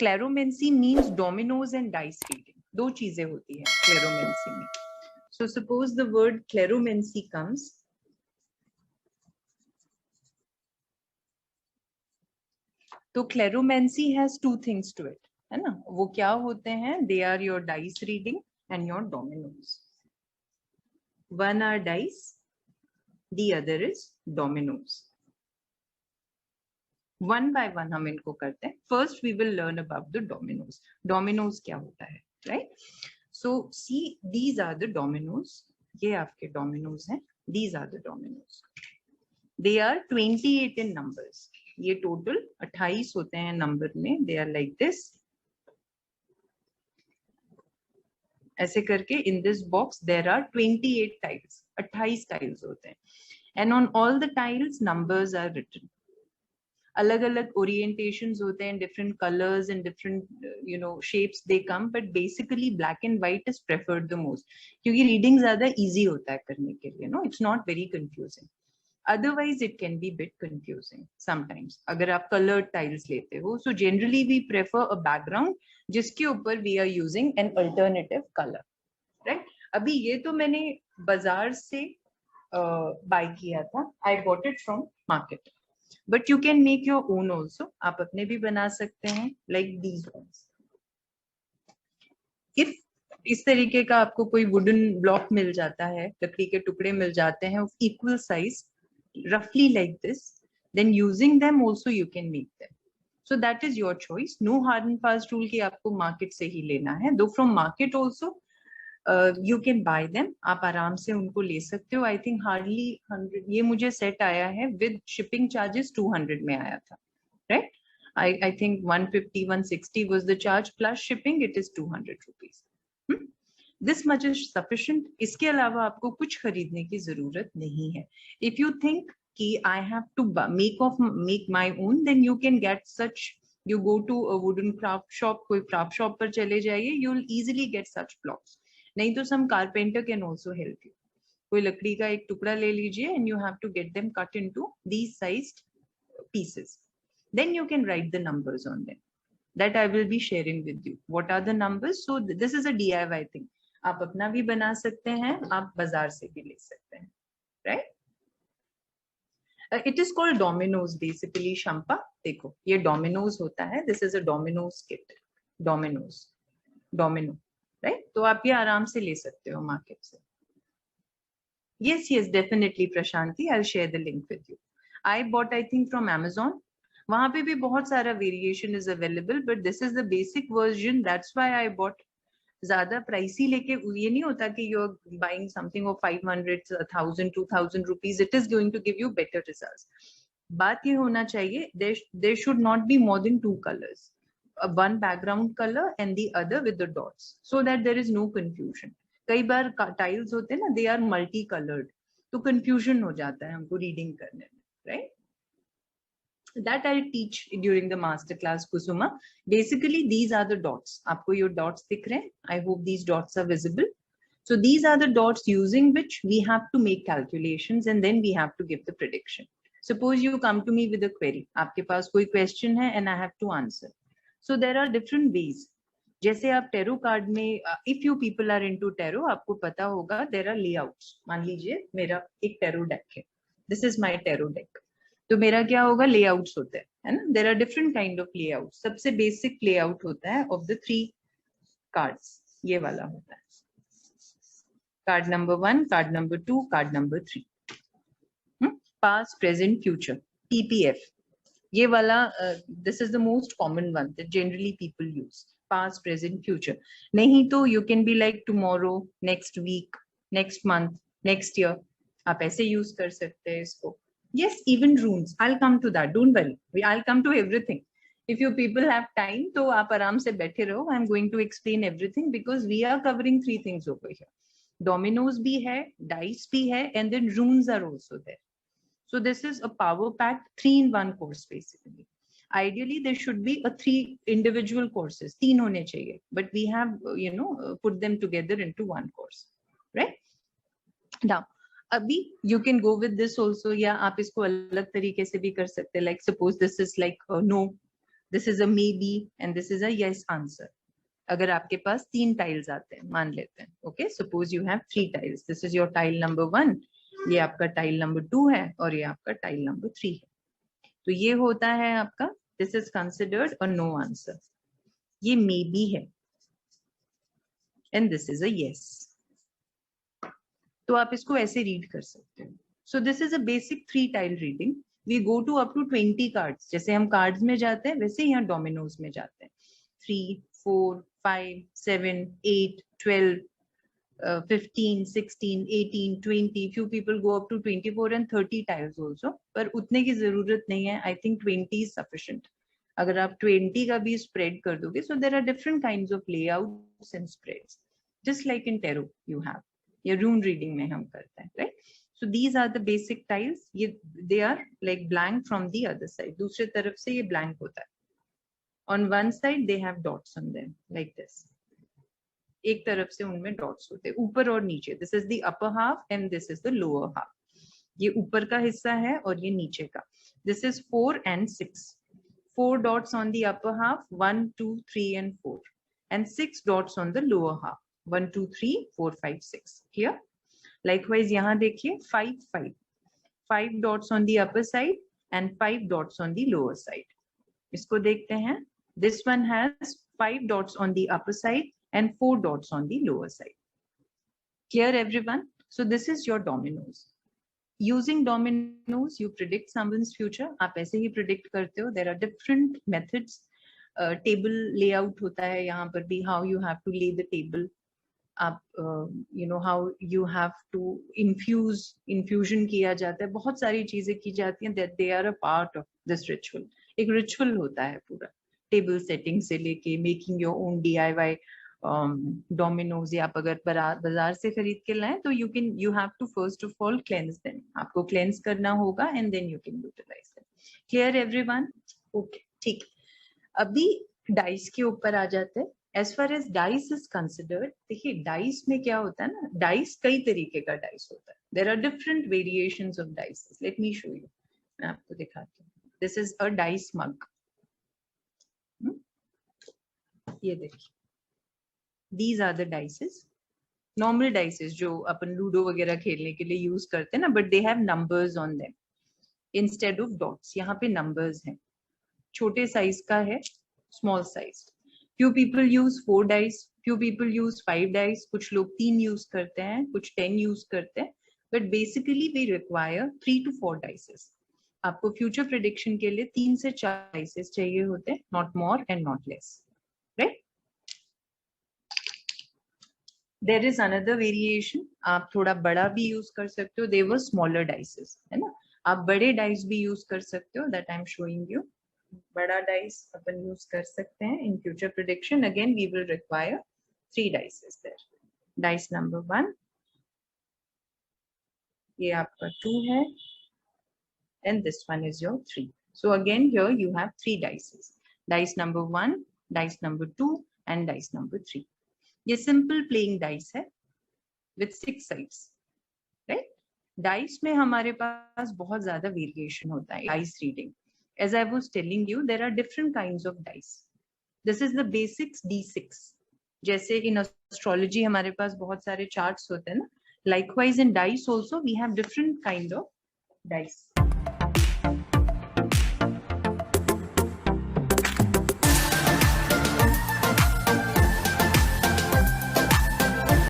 Cleromancy means dominoes and dice reading. दो चीजें होती है cleromancy में. So suppose the word cleromancy comes. तो cleromancy has two things to it, है ना? वो क्या होते हैं? They are your dice reading and your dominoes. One are dice, the other is dominoes. One by one हम इनको करते हैं. First we will learn about the dominoes. Dominoes क्या होता है, right? So see, these are the dominoes. ये आपके dominoes हैं. These are the dominoes. They are 28 in numbers. ये total 28 होते हैं number में. They are like this. ऐसे करके in this box there are 28 tiles. 28 tiles होते हैं. And on all the tiles numbers are written. अलग अलग orientations होते हैं, different colors and different shapes they come, but basically black and white is preferred the most क्योंकि reading ज़्यादा easy होता है करने के लिए, no, it's not very confusing. Otherwise it can be bit confusing sometimes अगर आप colored tiles लेते हो. So generally we prefer a background जिसके ऊपर we are using an alternative color, right? अभी ये तो मैंने बाजार से buy किया था. I bought it from market. But you can make your own also. आप अपने भी बना सकते हैं like these ones. If इस तरीके का आपको कोई wooden block मिल जाता है, लकड़ी के टुकड़े मिल जाते हैं of equal size, roughly like this, then using them also you can make them. So that is your choice. No hard and fast rule कि आपको market से ही लेना है. Though from market also you can buy them. आप आराम से उनको ले सकते हो. I think hardly 100. ये मुझे set आया है with shipping charges 200 में आया था, right? I think 150, 160 was the charge plus shipping. It is 200 rupees. This much is sufficient. इसके अलावा आपको कुछ खरीदने की जरूरत नहीं है. If you think कि I have to make my own, then you can get such. You go to a wooden craft shop. कोई craft shop पर चले जाइए. You will easily get such blocks. नहीं तो some carpenter can also help you. कोई लकड़ी का एक टुकड़ा ले लीजिए and you have to get them cut into these sized pieces. Then you can write the numbers on them. That I will be sharing with you. What are the numbers? So this is a DIY thing. आप अपना भी बना सकते हैं, आप बाजार से भी ले सकते हैं, right? It is called dominoes basically. Shampa, देखो ये dominoes होता है. This is a dominoes kit. Domino. Right? तो आप ये आराम से ले सकते हो मार्केट से. Yes, definitely Prashanti. I'll share the link with you. I bought, I think, from Amazon. वहाँ पे भी बहुत सारा variation is available, but this is the basic version. That's why I bought. ज़्यादा pricey लेके ये नहीं होता कि you're buying something of 500, 1000, 2000 rupees. It is going to give you better results. बात ये होना चाहिए. There should not be more than 2 colors. One background color and the other with the dots, so that there is no confusion. कई बार tiles होते हैं ना, they are multicolored, तो confusion हो जाता है हमको reading करने में, right? That I'll teach during the master class, Kusuma. Basically, these are the dots. आपको ये dots दिख रहे हैं? I hope these dots are visible. So these are the dots using which we have to make calculations and then we have to give the prediction. Suppose you come to me with a query. आपके पास कोई question है and I have to answer. So there are different ways. जैसे आप tarot card में, if you people are into tarot, आपको पता होगा there are layouts. मान लीजिए मेरा एक tarot deck है. This is my tarot deck. तो मेरा क्या होगा? Layouts होते हैं, है ना? There are different kind of layouts. सबसे basic layout होता है of the 3 cards. ये वाला होता है. Card number 1, card number 2, card number 3. Past, present, future. PPF. ये वाला this is the most common one that generally people use. Past, present, future. नहीं तो you can be like tomorrow, next week, next month, next year. आप ऐसे use कर सकते हैं इसको. Yes, even runes. I'll come to that. Don't worry. I'll come to everything. If you people have time, तो आप आराम से बैठे रहो. I'm going to explain everything because we are covering 3 things over here. Dominoes भी है, dice भी है, and then runes are also there. So this is a power packed 3-in-1 course basically. Ideally, there should be a 3 individual courses. 3 होने चाहिए, but we have put them together into 1 course, right? Now, अभी you can go with this also. या आप इसको अलग तरीके से भी कर सकते हैं. Like suppose this is like no This is a maybe and this is a yes answer. अगर आपके पास 3 टाइल्स आते हैं, मान लेते हैं, okay, suppose you have 3 tiles, this is your tile number 1, ये आपका टाइल नंबर 2 है और ये आपका टाइल नंबर 3 है। तो ये होता है आपका, this is considered a no answer, ये मे बी है, and this is a yes. तो आप इसको ऐसे रीड कर सकते हो। So this is a basic 3 tile reading. We go to up to 20 cards, जैसे हम कार्ड्स में जाते हैं वैसे यहाँ डोमिनोज में जाते हैं। 3, 4, 5, 7, 8, 12, 15, 16, 18, 20, few people go up to 24 and 30 tiles also, पर उतने की जरूरत नहीं है। I think 20 is sufficient. अगर आप 20 का भी spread कर दोगे, so there are different kinds of layouts and spreads, just like in tarot you have, या rune reading में हम करते हैं, right? So these are the basic tiles. ये they are like blank from the other side. दूसरे तरफ से ये blank होता है. On one side they have dots on them like this. एक तरफ से उनमें डॉट्स होते हैं ऊपर और नीचे। This is the upper half and this is the lower half. ये ऊपर का हिस्सा है और ये नीचे का। This is 4 and 6, 4 dots on the upper half, 1, 2, 3 and 4, and 6 dots on the lower half, 1, 2, 3, 4, 5, 6 here. Likewise यहाँ देखिए 5, 5, 5 dots on the upper side and 5 dots on the lower side. इसको देखते हैं। This one has 5 dots on the upper side and 4 dots on the lower side. Clear everyone? So this is your dominoes. Using dominoes, you predict someone's future. आप ऐसे ही predict करते हो. There are different methods. Table layout होता है यहाँ पर भी, how you have to lay the table. आप you know how you have to infusion किया जाता है, बहुत सारी चीजें की जाती हैं, that they are a part of this ritual. एक ritual होता है पूरा, table setting से लेके making your own DIY Domino's, या आप अगर बाजार से खरीद के लाएं तो you have to first of all cleanse them. आपको cleanse करना होगा and then you can utilize them. Clear everyone? Okay, ठीक। अभी डाइस के ऊपर आ जाते हैं। As far as dice is considered, देखिए डाइस में क्या होता है ना, डाइस कई तरीके का डाइस होता है। There are different variations of dice. Let me show you. मैं आपको दिखाती हूँ। This is a dice mug. ये देखिए, these are the dices, normal dices जो अपन लूडो वगैरह खेलने के लिए यूज करते हैं ना, but they have numbers on them instead of dots. यहाँ पे numbers हैं, छोटे साइज का है, small size. Few people use 4 dice, few people use 5 dice, कुछ लोग 3 यूज करते हैं, कुछ 10 यूज करते हैं, but basically we require 3 to 4 dices. आपको फ्यूचर प्रेडिक्शन के लिए 3 से 4 dices चाहिए होते हैं, not more and not less, right? There is another variation, आप थोड़ा बड़ा भी यूज कर सकते हो, they were smaller dices, है ना? आप बड़े डाइस भी यूज कर सकते हो, that I'm showing you. बड़ा डाइस अपन यूज कर सकते हैं in future prediction. Again we will require 3 dices there. Dice number 1, ये आपका 2 है, and this one is your 3. So again here you have 3 dices. Dice number 1, dice number 2 and dice number 3. ये simple playing dice है with 6 sides, right? Dice में हमारे पास बहुत ज्यादा वेरिएशन होता है dice reading. As I was telling you, there are different kinds of dice. This is the basics D6। जैसे इन एस्ट्रोलॉजी हमारे पास बहुत सारे चार्ट्स होते हैं ना, likewise in dice also we have different kind of dice.